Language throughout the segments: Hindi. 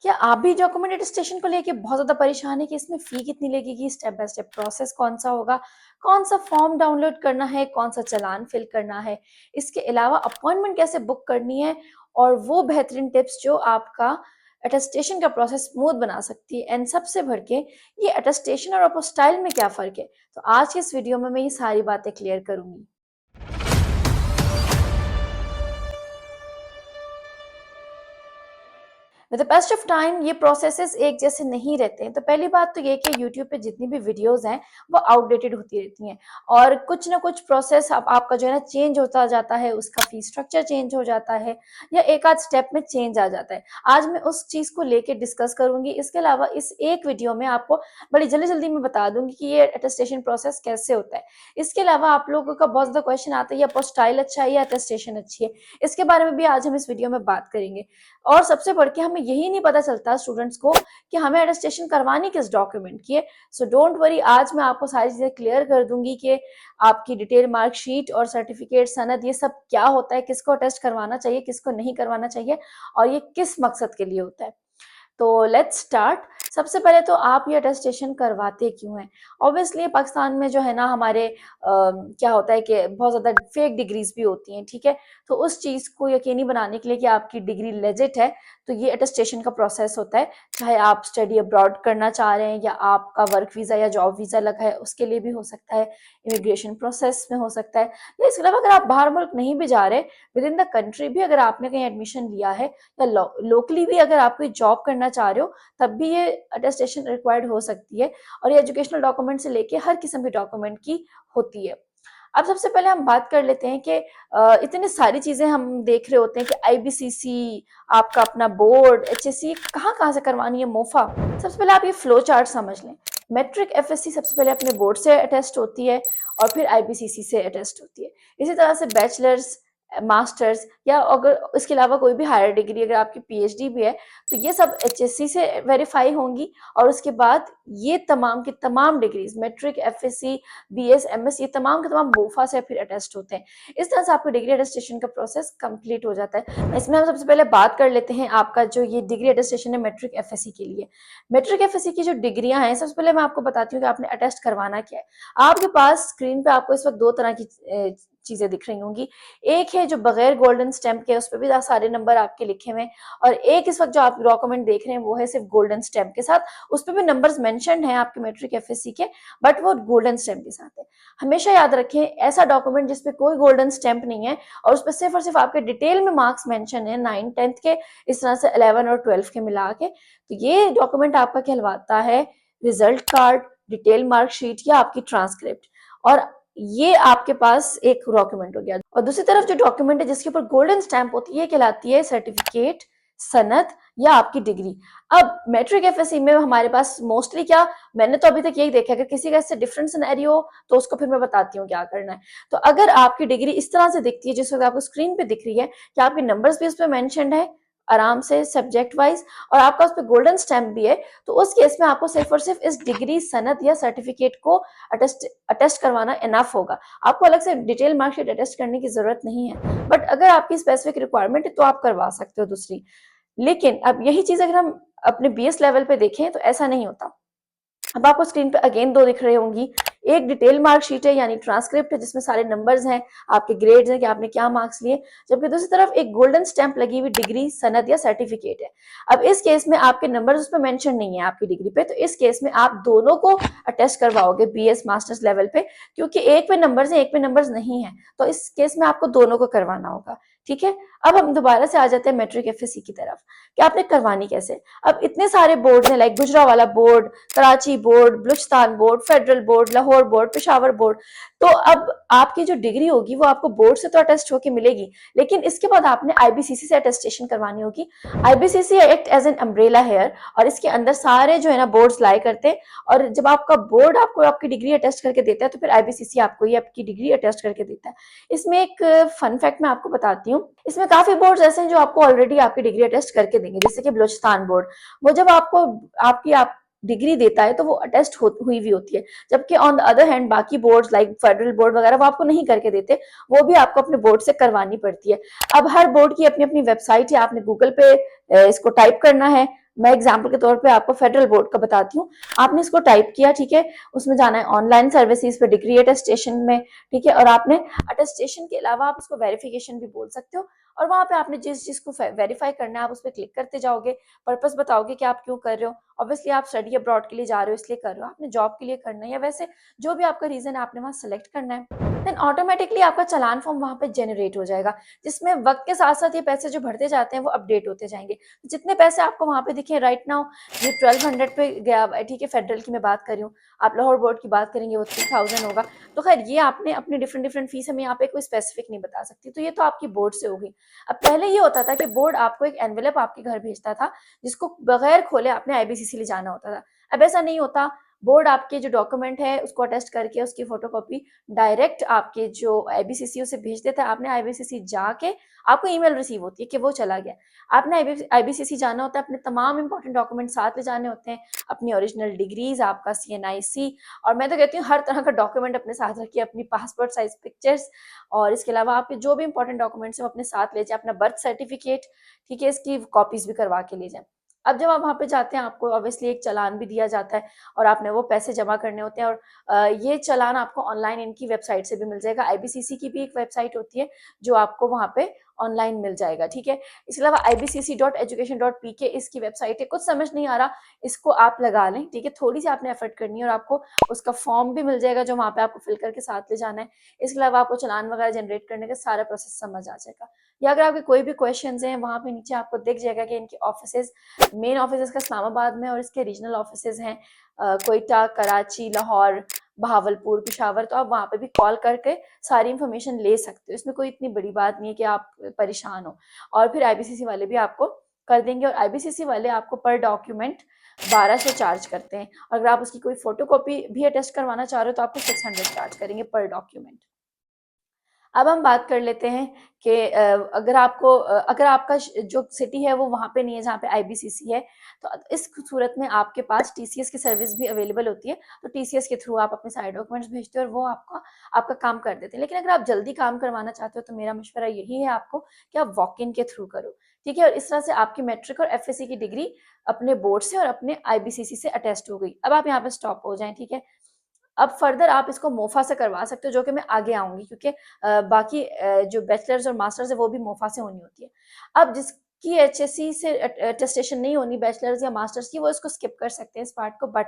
क्या आप भी डॉक्यूमेंट अटेस्टेशन को लेके बहुत ज़्यादा परेशान है कि इसमें फ़ी कितनी लगेगी, स्टेप बाय स्टेप प्रोसेस कौन-सा होगा, कौन-सा फॉर्म डाउनलोड करना है, कौन-सा चालान फिल करना है, इसके अलावा अपॉइंटमेंट कैसे बुक करनी है और वो बेहतरीन टिप्स जो आपका अटेस्टेशन का प्रोसेस स्मूथ बना सकती है एंड सबसे बढ़ के ये अटेस्टेशन और अपोस्टाइल में क्या फ़र्क है? तो आज के इस वीडियो में मैं ये सारी बातें क्लियर करूँगी। With the past of time ये प्रोसेसेस एक जैसे नहीं रहते हैं। तो पहली बात तो ये कि यूट्यूब पे जितनी भी वीडियोस हैं वो आउटडेटेड होती रहती हैं और कुछ ना कुछ प्रोसेस आपका जो है ना चेंज होता जाता है, उसका फी स्ट्रक्चर चेंज हो जाता है या एक आध स्टेप में चेंज आ जाता है। आज मैं उस चीज़ को लेके डिस्कस करूंगी। इसके अलावा इस एक वीडियो में आपको बड़ी जल्दी जल्दी मैं बता दूंगी कि ये अटेस्टेशन प्रोसेस कैसे होता है। इसके अलावा आप लोगों का बहुत ज़्यादा क्वेश्चन आता है, अपोस्टाइल अच्छा है या अटेस्टेशन अच्छी है? इसके बारे में भी आज हम इस वीडियो में बात करेंगे। और सबसे बढ़ के हमें यही नहीं पता चलता स्टूडेंट्स को कि हमें अटेस्टेशन करवानी किस डॉक्यूमेंट की है। सो डोंट वरी, आज मैं आपको सारी चीजें क्लियर कर दूंगी कि आपकी डिटेल मार्कशीट और सर्टिफिकेट सनद ये सब क्या होता है, किसको अटेस्ट करवाना चाहिए, किसको नहीं करवाना चाहिए और ये किस मकसद के लिए होता है। तो लेट्स स्टार्ट। सबसे पहले तो आप ये अटेस्टेशन करवाते क्यों हैं? ऑब्वियसली पाकिस्तान में जो है ना हमारे क्या होता है कि बहुत ज़्यादा फेक डिग्रीज भी होती हैं, ठीक है? तो उस चीज़ को यकीनी बनाने के लिए कि आपकी डिग्री लेजिट है, तो ये अटेस्टेशन का प्रोसेस होता है। चाहे आप स्टडी अब्रॉड करना चाह रहे हैं या आपका वर्क वीज़ा या जॉब वीज़ा लगा है, उसके लिए भी हो सकता है, इमिग्रेशन प्रोसेस में हो सकता है या इसके अलावा अगर आप बाहर मुल्क नहीं भी जा रहे, विद इन द कंट्री भी अगर आपने कहीं एडमिशन लिया है या लोकली भी अगर आप कोई जॉब करना चाह रहे हो, तब भी ये अटेस्टेशन रिक्वायर्ड हो सकती है और ये एजुकेशनल डॉक्यूमेंट से लेके हर किस्म के डॉक्यूमेंट की होती है। अब सबसे पहले हम बात कर लेते हैं कि इतनी सारी चीजें हम देख रहे होते हैं कि आईबीसीसी, आपका अपना बोर्ड, एचएससी कहाँ से करवानी है, मोफा। सबसे पहले आप ये फ्लो चार्ट समझ लें। मैट्रिक एफएससी सबसे पहले अपने बोर्ड से अटेस्ट होती है और फिर आईबीसीसी से अटेस्ट होती है। इसी तरह से बैचलर्स, मास्टर्स या अगर इसके अलावा कोई भी हायर डिग्री अगर आपकी पीएचडी भी है तो ये सब एचएससी से वेरीफाई होंगी और उसके बाद ये तमाम की तमाम degrees matric, FSc, BS, MS, ये तमाम के तमाम मोफा से फिर अटेस्ट होते हैं। इस तरह से आपका डिग्री अटेस्टेशन का प्रोसेस कंप्लीट हो जाता है। इसमें हम सबसे पहले बात कर लेते हैं आपका जो ये डिग्री अटेस्टेशन है मैट्रिक एफएससी के लिए। मैट्रिक एफएससी की जो डिग्रियां हैं, सबसे पहले मैं आपको बताती हूँ कि आपने अटेस्ट करवाना क्या है। आपके पास स्क्रीन पे आपको इस वक्त दो तरह की चीजें दिख रही होंगी। एक है जो बगैर गोल्डन स्टैंप के, उस पर भी सारे नंबर आपके लिखे हुए हैं और एक इस वक्त जो आप डॉक्यूमेंट देख रहे हैं वो है सिर्फ गोल्डन स्टैंप के साथ। उस पर भी नंबर्स मेंशन्ड हैं आपके मैट्रिक एफएससी के, बट वो गोल्डन स्टैंप के साथ है। हमेशा याद रखें, ऐसा डॉक्यूमेंट जिसपे कोई गोल्डन स्टैंप नहीं है और उस पर सिर्फ और सिर्फ आपके डिटेल में मार्क्स मेंशन है 9, 10th के, इस तरह से 11 और 12 के मिला के, तो ये डॉक्यूमेंट आपका कहलवाता है रिजल्ट कार्ड, डिटेल मार्कशीट या आपकी ट्रांसक्रिप्ट। और ये आपके पास एक डॉक्यूमेंट हो गया। और दूसरी तरफ जो डॉक्यूमेंट है जिसके ऊपर गोल्डन स्टैंप होती है, कहलाती है सर्टिफिकेट, सनद या आपकी डिग्री। अब मैट्रिक एफएससी में हमारे पास मोस्टली क्या, मैंने तो अभी तक यही देखा है, अगर किसी का इससे डिफरेंट सिनेरियो हो तो उसको फिर मैं बताती हूँ क्या करना है। तो अगर आपकी डिग्री इस तरह से दिखती है जिस वक्त आपको स्क्रीन पे दिख रही है कि आपके नंबर्स भी उस पर मेंशन्ड है आराम से सब्जेक्ट वाइज और आपका उस पर गोल्डन स्टैंप भी है, तो उस केस में आपको सिर्फ और सिर्फ इस डिग्री, सनद या सर्टिफिकेट को अटेस्ट करवाना इनफ होगा। आपको अलग से डिटेल मार्कशीट अटेस्ट करने की जरूरत नहीं है, बट अगर आपकी स्पेसिफिक रिक्वायरमेंट है तो आप करवा सकते हो दूसरी। लेकिन अब यही चीज अगर हम अपने बीएस लेवल पे देखें तो ऐसा नहीं होता। अब आपको स्क्रीन पे अगेन दो दिख रही होंगी। एक डिटेल मार्कशीट है यानी ट्रांसक्रिप्ट है जिसमें सारे नंबर्स हैं, आपके ग्रेड्स हैं कि आपने क्या मार्क्स लिए, जबकि दूसरी तरफ एक गोल्डन स्टैंप लगी हुई डिग्री, सनद या सर्टिफिकेट है। अब इस केस में आपके नंबर्स उस पर मेंशन नहीं है आपकी डिग्री पे, तो इस केस में आप दोनों को अटेस्ट करवाओगे बीएस मास्टर्स लेवल पे, क्योंकि एक पे नंबर्स है एक पे नंबर्स नहीं है, तो इस केस में आपको दोनों को करवाना होगा। ठीक है, अब हम दोबारा से आ जाते हैं मैट्रिक एफएससी की तरफ कि आपने करवानी कैसे। अब इतने सारे बोर्ड हैं, like Gujranwala board, Karachi board, Balochistan board, federal board, Lahore board, Peshawar board. तो अब आपकी जो डिग्री होगी वो आपको बोर्ड से तो अटेस्ट होकर मिलेगी, लेकिन इसके बाद आपने आईबीसीसी से अटेस्टेशन करवानी होगी। IBCC act as an umbrella here और इसके अंदर सारे जो है ना बोर्ड्स लाई करते हैं और जब आपका बोर्ड आपको आपकी डिग्री अटेस्ट करके देता है तो फिर आईबीसीसी आपको ये आपकी डिग्री अटेस्ट करके देता है। इसमें एक फन फैक्ट मैं आपको बताती हूँ, इसमें काफी बोर्ड ऐसे हैं जो आपको ऑलरेडी आपकी डिग्री अटेस्ट करके देंगे, जैसे कि बलूचिस्तान बोर्ड, वो जब आपको आप डिग्री देता है तो वो अटेस्ट हुई भी होती है, जबकि ऑन द अदर हैंड बाकी बोर्ड्स लाइक फेडरल बोर्ड वगैरह वो आपको नहीं करके देते, वो भी आपको अपने बोर्ड से करवानी पड़ती है। अब हर बोर्ड की अपनी अपनी वेबसाइट है, आपने गूगल पे इसको टाइप करना है मैं एग्जाम्पल के तौर पे आपको फेडरल बोर्ड का बताती हूँ। आपने इसको टाइप किया, ठीक है, उसमें जाना है ऑनलाइन सर्विसेज पे डिग्री अटेस्टेशन में, ठीक है, और आपने अटेस्टेशन के अलावा आप इसको वेरिफिकेशन भी बोल सकते हो, और वहां पे आपने जिस चीज को वेरीफाई करना है आप उस पर क्लिक करते जाओगे, पर्पस बताओगे कि आप क्यों कर रहे हो। ऑब्वियसली आप स्टडी अब्रॉड के लिए जा रहे हो इसलिए कर रहे हो, आपने जॉब के लिए करना है या वैसे जो भी आपका रीजन है आपने वहां सेलेक्ट करना है। देन ऑटोमेटिकली आपका चालान फॉर्म वहां पे जनरेट हो जाएगा, जिसमें वक्त के साथ साथ ये पैसे जो भरते जाते हैं वो अपडेट होते जाएंगे। जितने पैसे आपको वहां पे दिखे राइट नाउ, ये 1200 पे गया, ठीक है, फेडरल की मैं बात कर रही हूँ, आप लाहौर बोर्ड की बात करेंगे वो 3000 होगा। तो खैर ये आपने अपनी डिफरेंट डिफरेंट फीस हमें यहाँ पे कोई स्पेसिफिक नहीं बता सकती, तो ये तो आपकी बोर्ड से होगी। अब पहले ये होता था कि बोर्ड आपको एक एनवेलप आपके घर भेजता था, जिसको बगैर खोले आपने आईबीसीसी ले जाना होता था। अब ऐसा नहीं होता, बोर्ड आपके जो डॉक्यूमेंट है उसको अटेस्ट करके उसकी फोटोकॉपी डायरेक्ट आपके जो आईबीसीसी से भेज देता है। आपने आईबीसीसी जाके, आपको ईमेल रिसीव होती है कि वो चला गया। आपने आईबीसीसी जाना होता है, अपने तमाम इंपॉर्टेंट डॉक्यूमेंट साथ ले जाने होते हैं, अपनी ओरिजिनल डिग्रीज, आपका CNIC, और मैं तो कहती हूँ हर तरह का डॉक्यूमेंट अपने साथ रखिए, अपनी पासपोर्ट साइज पिक्चर्स, और इसके अलावा आपके जो भी इंपॉर्टेंट डॉक्यूमेंट्स हैं वो अपने साथ ले जाए, अपना बर्थ सर्टिफिकेट, ठीक है, इसकी कॉपीज भी करवा के ले जाए। अब जब आप वहाँ पे जाते हैं आपको ऑब्वियसली एक चालान भी दिया जाता है, और आपने वो पैसे जमा करने होते हैं, और ये चालान आपको ऑनलाइन इनकी वेबसाइट से भी मिल जाएगा। आईबीसीसी की भी एक वेबसाइट होती है जो आपको वहाँ पे ऑनलाइन मिल जाएगा, ठीक है। इसके अलावा ibcc.education.pk इसकी वेबसाइट है, कुछ समझ नहीं आ रहा इसको आप लगा लें, ठीक है, थोड़ी सी आपने एफर्ट करनी है, और आपको उसका फॉर्म भी मिल जाएगा जो वहाँ पे आपको फिल करके साथ ले जाना है। इसके अलावा आपको चालान वगैरह जनरेट करने का सारा प्रोसेस समझ आ जाएगा। या अगर आपके कोई भी क्वेश्चन हैं, वहाँ पे नीचे आपको दिख जाएगा कि इनके ऑफिस, मेन ऑफिस का इस्लामाबाद में, और इसके रीजनल ऑफिस हैं कोयटा, कराची, लाहौर, बहावलपुर, पिशावर। तो आप वहाँ पे भी कॉल करके सारी इन्फॉर्मेशन ले सकते हो, इसमें कोई इतनी बड़ी बात नहीं है कि आप परेशान हो। और फिर आईबीसीसी वाले भी आपको कर देंगे, और आईबीसीसी वाले आपको पर डॉक्यूमेंट 1200 चार्ज करते हैं। अगर आप उसकी कोई फोटोकॉपी भी अटेस्ट करवाना चाह रहे हो तो आपको 600 चार्ज करेंगे पर डॉक्यूमेंट। अब हम बात कर लेते हैं कि अगर आपका जो सिटी है वो वहाँ पे नहीं है जहाँ पे आईबीसीसी है, तो इस सूरत में आपके पास टीसीएस की सर्विस भी अवेलेबल होती है। तो टीसीएस के थ्रू आप अपने सारे डॉक्यूमेंट्स भेजते हो और वो आपका आपका काम कर देते हैं। लेकिन अगर आप जल्दी काम करवाना चाहते हो तो मेरा मशवरा यही है आपको कि आप वॉक इन के थ्रू करो, ठीक है। और इस तरह से आपकी मैट्रिक और एफएससी की डिग्री अपने बोर्ड से और अपने आईबीसीसी से अटेस्ट हो गई। अब आप यहाँ पे स्टॉप हो जाएं, ठीक है। अब फर्दर आप इसको मोफा से करवा सकते हो, जो कि मैं आगे आऊंगी, क्योंकि बाकी जो बैचलर्स और मास्टर्स है वो भी मोफा से होनी होती है। अब जिसकी एचएससी से अटेस्टेशन नहीं होनी बैचलर्स या मास्टर्स की, वो इसको स्किप कर सकते हैं इस पार्ट को। बट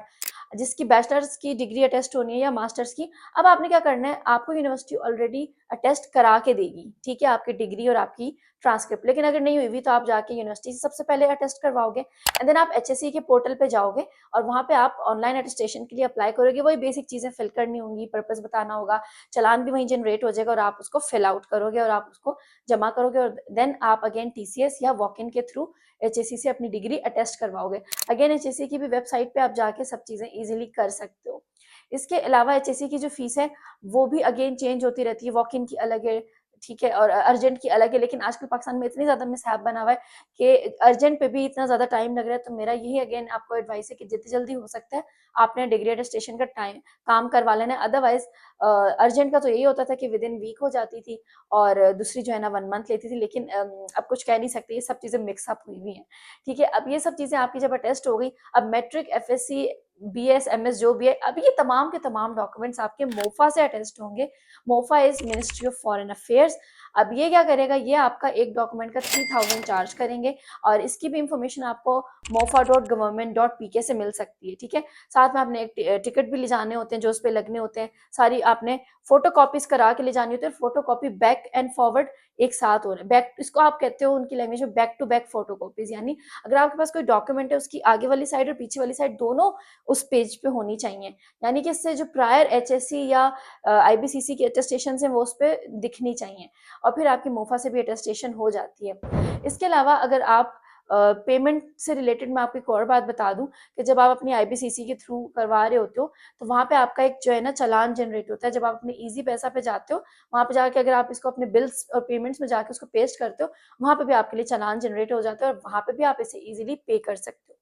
जिसकी बैचलर्स की डिग्री अटेस्ट होनी है या मास्टर्स की, अब आपने क्या करना है, आपको यूनिवर्सिटी ऑलरेडी अटेस्ट करा के देगी, ठीक है, आपकी डिग्री और आपकी ट्रांसक्रिप्ट। लेकिन अगर नहीं हुई भी तो आप जाके यूनिवर्सिटी से सबसे पहले अटेस्ट करवाओगे, एंड देन आप एचएससी के पोर्टल पे जाओगे और वहाँ पे आप ऑनलाइन अटेस्टेशन के लिए अप्लाई करोगे। वही बेसिक चीजें फिल करनी होंगी, पर्पस बताना होगा, चालान भी वहीं जनरेट हो जाएगा और आप उसको फिल आउट करोगे और आप उसको जमा करोगे, और देन आप अगेन टीसीएस या वॉक इन के थ्रू एचएससी से अपनी डिग्री अटेस्ट करवाओगे। अगेन एचएससी की भी वेबसाइट पे आप जाके सब चीजें इजीली कर सकते हो। इसके अलावा एचएससी की जो फीस है वो भी अगेन चेंज होती रहती है, वॉक इन की अलग है, ठीक है, और अर्जेंट की अलग है। लेकिन आजकल पाकिस्तान में इतनी ज्यादा मिसहैप बना हुआ है कि अर्जेंट पे भी इतना ज्यादा टाइम लग रहा है। तो मेरा यही अगेन आपको एडवाइस है कि जितनी जल्दी हो सकता है आपने डिग्री अटेस्टेशन का टाइम काम करवा लेना है। अदरवाइज अर्जेंट का तो यही होता था कि विद इन वीक हो जाती थी, और दूसरी जो है ना 1 मंथ लेती थी। लेकिन अब कुछ कह नहीं सकते, ये सब चीजें मिक्सअप हुई हुई हैं, ठीक है। अब ये सब चीजें आपकी जब अटेस्ट हो गई, अब मैट्रिक, एफएससी, बीएस, एमएस जो भी है, अब ये तमाम के तमाम डॉक्यूमेंट्स आपके मोफा से अटेस्ट होंगे। MOFA is ministry of foreign affairs. अब ये क्या करेगा, ये आपका एक डॉक्यूमेंट का 3000 चार्ज करेंगे, और इसकी भी इंफॉर्मेशन आपको mofa.government.pk से मिल सकती है, ठीक है। साथ में आपने एक टिकट भी ले जाने होते हैं जो उस पर लगने होते हैं, सारी आपने फोटो कॉपीज करा के ले जानी होती है। Photo copy back and forward एक साथ हो रहे हैं, बैक इसको आप कहते हो उनकी लैंग्वेज में back to back photo copies, यानी अगर आपके पास कोई डॉक्यूमेंट है उसकी आगे वाली साइड और पीछे वाली साइड दोनों उस पेज पे होनी चाहिए, यानी कि इससे जो प्रायर एचएससी या आईबीसीसी की अटेस्टेशन है वो उस पर दिखनी चाहिए, और फिर आपकी मोफा से भी अटेस्टेशन हो जाती है। इसके अलावा अगर आप पेमेंट से रिलेटेड मैं आपको एक और बात बता दूं कि जब आप अपनी आईबीसीसी के थ्रू करवा रहे होते हो तो वहाँ पे आपका एक जो है ना चालान जनरेट होता है। जब आप अपने इजी पैसा पे जाते हो, वहाँ पे जाके अगर आप इसको अपने बिल्स और पेमेंट्स में जाके उसको पेस्ट करते हो, वहाँ पे भी आपके लिए चालान जनरेट हो जाता है और वहाँ पे भी आप इसे इजीली पे कर सकते हो।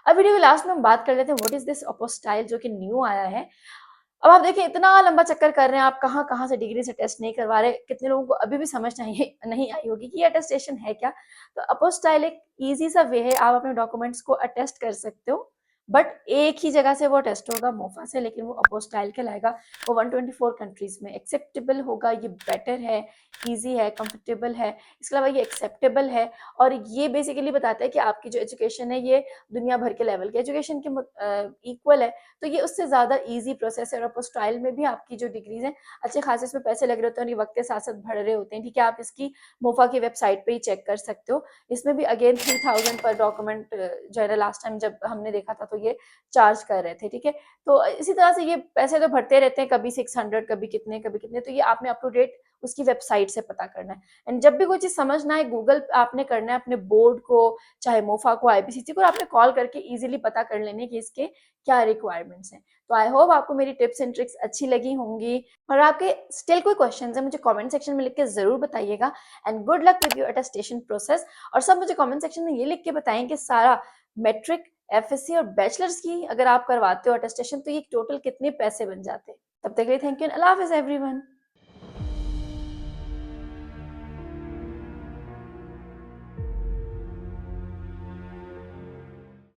अब वीडियो के लास्ट में हम बात कर लेते हैं व्हाट इज दिस अपोस्टाइल, जो कि न्यू आया है। अब आप देखिए इतना लंबा चक्कर कर रहे हैं, आप कहाँ-कहाँ से डिग्री से टेस्ट नहीं करवा रहे। कितने लोगों को अभी भी समझ नहीं आई होगी कि ये अटेस्टेशन है क्या? तो अपोस्टाइल एक ईज़ी सा वे है, आप अपने डॉक्यूमेंट्स को अटेस्ट कर सकते हो। बट एक ही जगह से वो अटेस्ट होगा मोफा से, लेकिन वो अपोस्टाइल कहलाएगा। वो 124 कंट्रीज़ में एक्सेप्टेबल होगा, ये बेटर है, ईज़ी है, कंफर्टेबल है। इसके अलावा ये एक्सेप्टेबल है और ये बेसिकली बताता है कि आपकी जो एजुकेशन है ये दुनिया भर के लेवल के एजुकेशन के इक्वल है। तो ये उससे ज़्यादा ईज़ी प्रोसेस है और अपोस्टाइल में भी आपकी जो डिग्रीज़ हैं, अच्छे खासे इसमें पैसे लग रहे होते हैं और ये वक़्त के साथ-साथ बढ़ रहे होते हैं, ठीक है? आप इसकी मोफ़ा की वेबसाइट पे ही चेक कर सकते हो। इसमें भी अगेन 3000 पर डॉक्यूमेंट जो है ना, लास्ट टाइम जब हमने देखा था तो ये चार्ज कर रहे थे, ठीक है? तो इसी तरह से ये पैसे तो बढ़ते रहते हैं, कभी 600 कभी कितने, तो ये आपने अप टू डेट उसकी वेबसाइट से पता करना है। एंड जब भी कोई चीज़ समझना है, गूगल आपने करना है अपने बोर्ड को, चाहे मोफ़ा को, आईपीसीसी को, आपने कॉल करके ईज़िली पता कर लेने कि इसके क्या रिक्वायरमेंट्स हैं। तो आई होप आपको मेरी टिप्स एंड ट्रिक्स अच्छी लगी होंगी और आपके स्टिल कोई क्वेश्चंस हैं मुझे कमेंट सेक्शन में लिख के ज़रूर बताइएगा। And good luck with your attestation process. और सब मुझे कमेंट सेक्शन में ये लिख के बताएं कि सारा मैट्रिक, एफएससी और बैचलर्स की अगर आप करवाते हो अटेस्टेशन तो ये टोटल कितने पैसे बन जाते हैं। तब तक के लिए थैंक यू एंड अल्लाह हाफिज़ एवरीवन।